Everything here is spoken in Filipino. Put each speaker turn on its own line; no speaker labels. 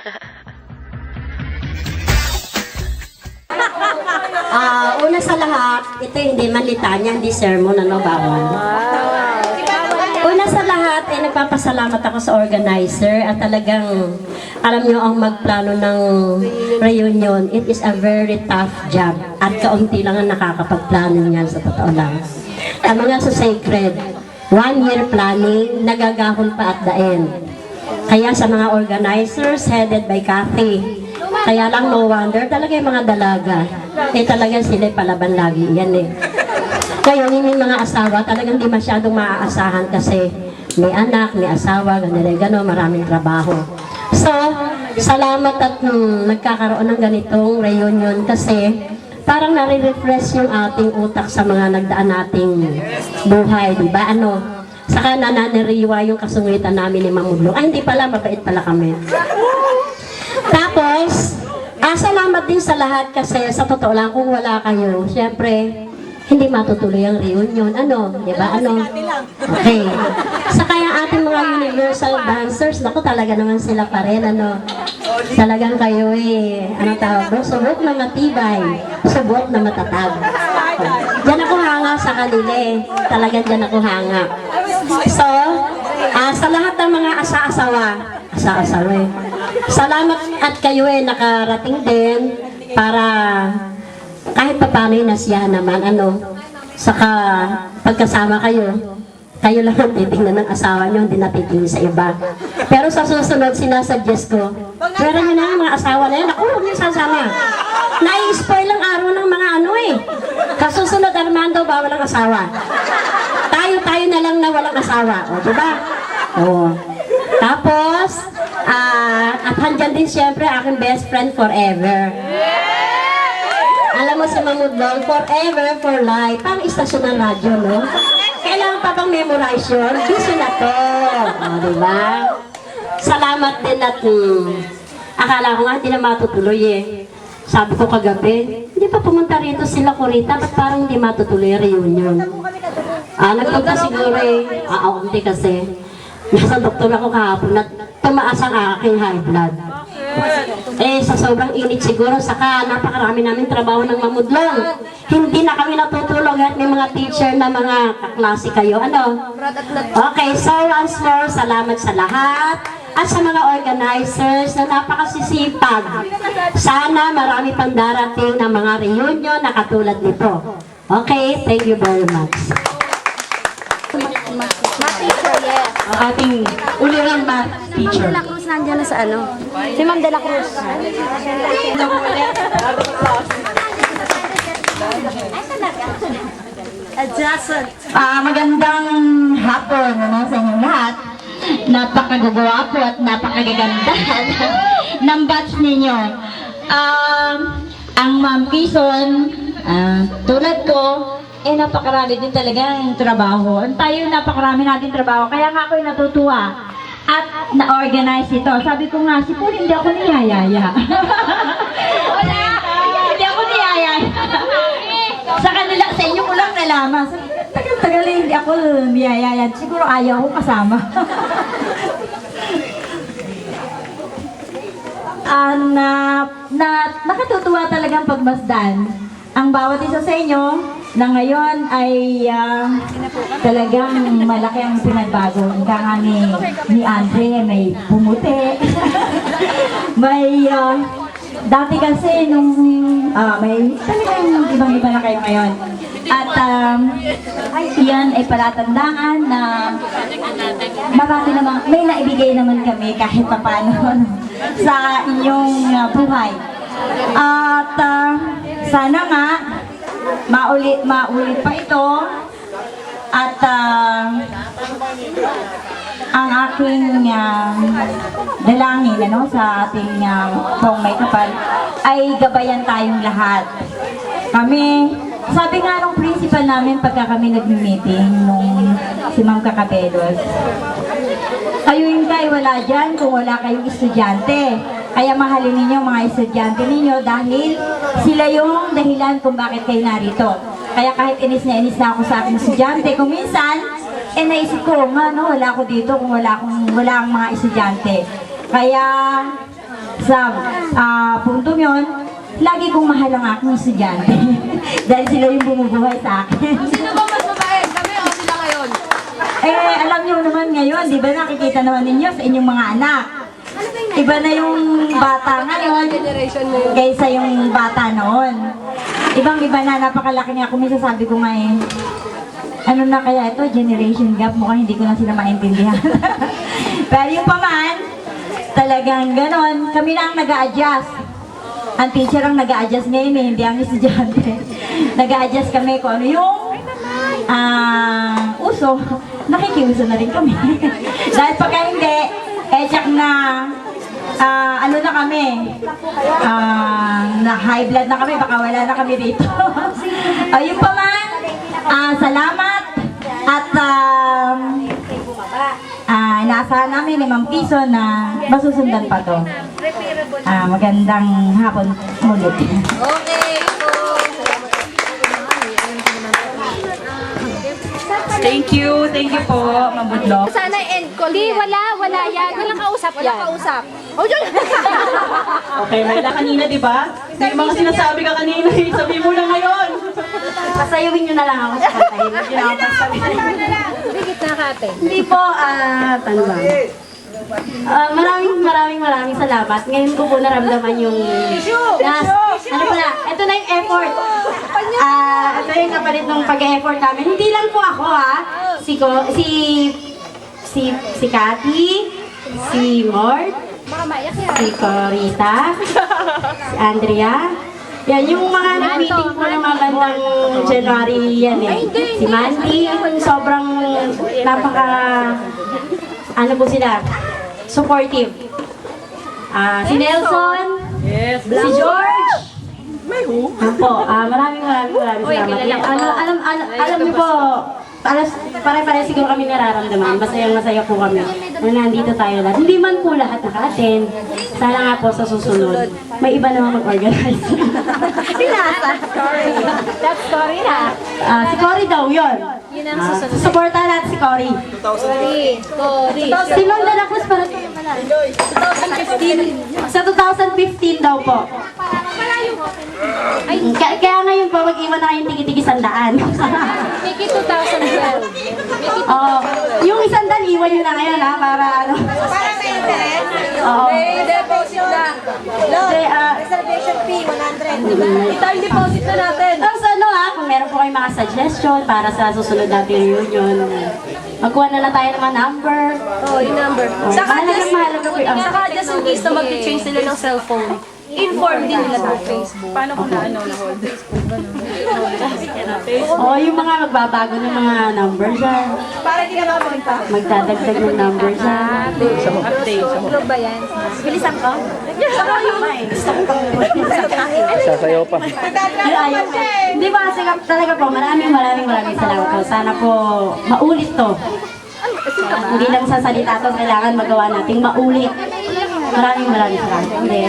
Una sa lahat, ito hindi man litanya, hindi sermon, ano, bawal. Una sa lahat, nagpapasalamat ako sa organizer at talagang, alam nyo, ang magplano ng reunion, it is a very tough job at kaunti lang ang nakakapagplano niyan sa totoo lang. Ang mga sa sacred, 1 year planning, nagagahon pa at the end. Kaya sa mga organizers, headed by Kathy, kaya lang no wonder, talaga yung mga dalaga, talaga sila palaban lagi, yan eh. Kaya yung mga asawa, talagang di masyadong maaasahan kasi may anak, may asawa, gano'n, maraming trabaho. So, salamat at nagkakaroon ng ganitong reunion kasi parang nare-refresh yung ating utak sa mga nagdaan nating buhay, di ba? Saka nananiriwa yung kasungitan namin ni Mamudlo. Ay, hindi pala, mabait pala kami. Tapos, salamat din sa lahat kasi sa totoo lang kung wala kayo, syempre, hindi matutuloy ang reunion. Di ba? Okay. Sa kaya ating mga universal dancers, naku, talaga naman sila pa rin, Talagang kayo tawag bro? Subok na matibay, subok na matatag. Diyan ako hanga sa kanila Talagang diyan ako hanga. So, sa lahat ng mga asa-asawa, salamat at kayo nakarating din para kahit pa paano nasiyahan naman, saka pagkasama kayo lang ang titingnan ng asawa nyo, hindi natitingin sa iba. Pero sa susunod, sinasuggest ko, pero nyo na yung mga asawa na yan, ako, huwag nyo sasama. Nai-spoil ang araw ng mga Kasusunod, Armando, bawal ang asawa. Tayo na lang na walang asawa, diba? Tapos, at handyan din siyempre aking best friend forever. Alam mo si Mamudlong, forever for life. Pang istasyon ng radyo, no? Kailangan pa bang memorize yun? Busy na to. Diba? Salamat din at akala ko nga hindi na matutuloy Sabi ko kagabi, hindi pa pumunta rito sila Corita, ba't parang hindi matutuloy reunion? Nagpunta siguro hindi kasi. Nasa doktor ako kahapon at tumaas ang aking high blood. Sa sobrang init siguro, saka napakarami namin trabaho ng Mamudlong. Hindi na kami natutulog at may mga teacher na mga kaklase kayo. Okay, so once more, salamat sa lahat at sa mga organizers na napakasisipag. Sana marami pang darating na mga reunion na katulad nito. Okay, thank you very much.
Math teacher, yes.
Ating ulirang math teacher.
Ma'am De La Cruz nandiyan na sa Si Ma'am De La Cruz.
Adjacent. Magandang hapon sa inyong lahat. Napakagagawa po at napakagaganda ng batch ninyo. Ang Ma'am Quezon, tulad ko, napakarami din talagang trabaho. Tayo napakarami natin trabaho. Kaya nga ako'y natutuwa at na-organize ito. Sabi ko nga, si Paul, hindi ako niyayaya. Wala! Hindi ako niyayaya. Sa kanila, sa inyo ko lang nalaman. Tagal-tagal hindi ako niyayaya. Siguro ayaw ko kasama. Nakatutuwa talagang pagmasdan. Ang bawat isa sa inyo na ngayon ay talagang malaki ang pinagbago. Ika nga ni Andre, may pumuti. May dati kasi nung may talagang ibang-iba na kayo ngayon. At yan ay palatandaan na marami namang, may naibigay naman kami kahit pa paano sa inyong buhay. At sana nga maulit pa ito at ang aking dalangin sa ating pong may kapal ay gabayan tayong lahat. Kami, sabi nga nung principal namin pagka kami nag-meeting nung si Ma'am Cacabelos, kayo yung kayo wala dyan kung wala kayong estudyante. Kaya mahalin ninyo mga estudyante ninyo dahil sila yung dahilan kung bakit kayo narito. Kaya kahit inis na ako sa aking estudyante, kung minsan, naisip ko, wala ako dito kung wala ang mga estudyante. Kaya Sa puntong yon, lagi kong mahal ang aking estudyante. Dahil sila yung bumubuhay sa akin.
Sino ba mas mabait? Kami o sila ngayon?
Alam niyo naman ngayon, di ba nakikita naman ninyo sa inyong mga anak. Iba na yung bata ngayon
Generation mo yun.
kaysa yung bata noon. Ibang-iba na, napakalaki nga. Kung minsan sabi ko nga ano na kaya ito, generation gap, mukhang hindi ko na sila maintindihan. Pero yung paman, talagang ganon, kami na ang nag-a-adjust. Ang teacher ang nag-a-adjust ngayon hindi ang estudyante. Nag-a-adjust kami kung ano yung uso. Nakikiuso na rin kami. Dahil pagka hindi, tsak na ano na kami, na high blood na kami, baka wala na kami dito. Ayun pa man, salamat at inaasahan namin ni Ma'am Piso na masusundan pa to. Magandang hapon ulit.
Okay po.
Thank you po, Ma'am Budlok.
Sana end call. Di, wala yan. Walang kausap yan. Walang kausap. Oh, yun.
Okay, Myla, kanina, di ba? May mga sinasabi ka kanina, sabi mo na ngayon.
Pasayawin nyo na lang ako sa kantahin. Hindi na ako pasabihin.
Bigit na kate.
Hindi po, ano ba? Maraming salamat. Ngayon ko po naramdaman yung ano pala, ito na yung effort. Ito yung kapalit ng pag-effort namin. Hindi lang po ako si Cathy, si Mort,
Baka maiyak yan.
si Corita, si Andrea. Yan, yung mga nag-meeting po ng mga bandang January yan Si Mandy, sobrang ano po sila, supportive. Si Nelson, si George. Po, maraming salamat. Alam niyo po, pare-pare siguro kami nararamdaman. Masayang-masaya po kami na nandito tayo lahat. Hindi man po lahat naka-attend. Sana nga po sa susunod, may iba naman mag-organize. Pinasa.
That story na.
Si Cory daw, yun.
Yun ang susunod.
Supportan natin si Cory.
Story.
Si Ma'am de la Cruz para 2015. Sa 2015 daw po. Kaya ngayon po, mag-iwan na kayong tigi-tigi 100.
Miki 2012.
Oo. Yung 100, iwan nyo na ngayon ha, para ano.
Para may interest?
Oo.
May deposit na.
Kasi,
Reservation fee, 100.
Time deposit na natin.
tapos ano ha, kung meron po kayong mga suggestion para sa susunod nating reunion, magkuha na lang tayo ng mga number.
Oh, yung number.
Mahalaga po yung
Saka just in case na mag-change sila ng cellphone, inform din nila sa Facebook.
Paano kung na-hold?
Oo, yung mga magbabago ng mga number dyan.
Para di ka makapunta.
Magdadagdag ng number dyan.
Update.
Club ba yan?
Bilisan ko? Saka yung gusto ko pang
Sasayaw pa.
Hindi ba kasi talaga po, maraming salamat po. Sana po maulit to. Hindi lang sa salita to, kailangan magawa nating maulit. Maraming salamat. Hindi.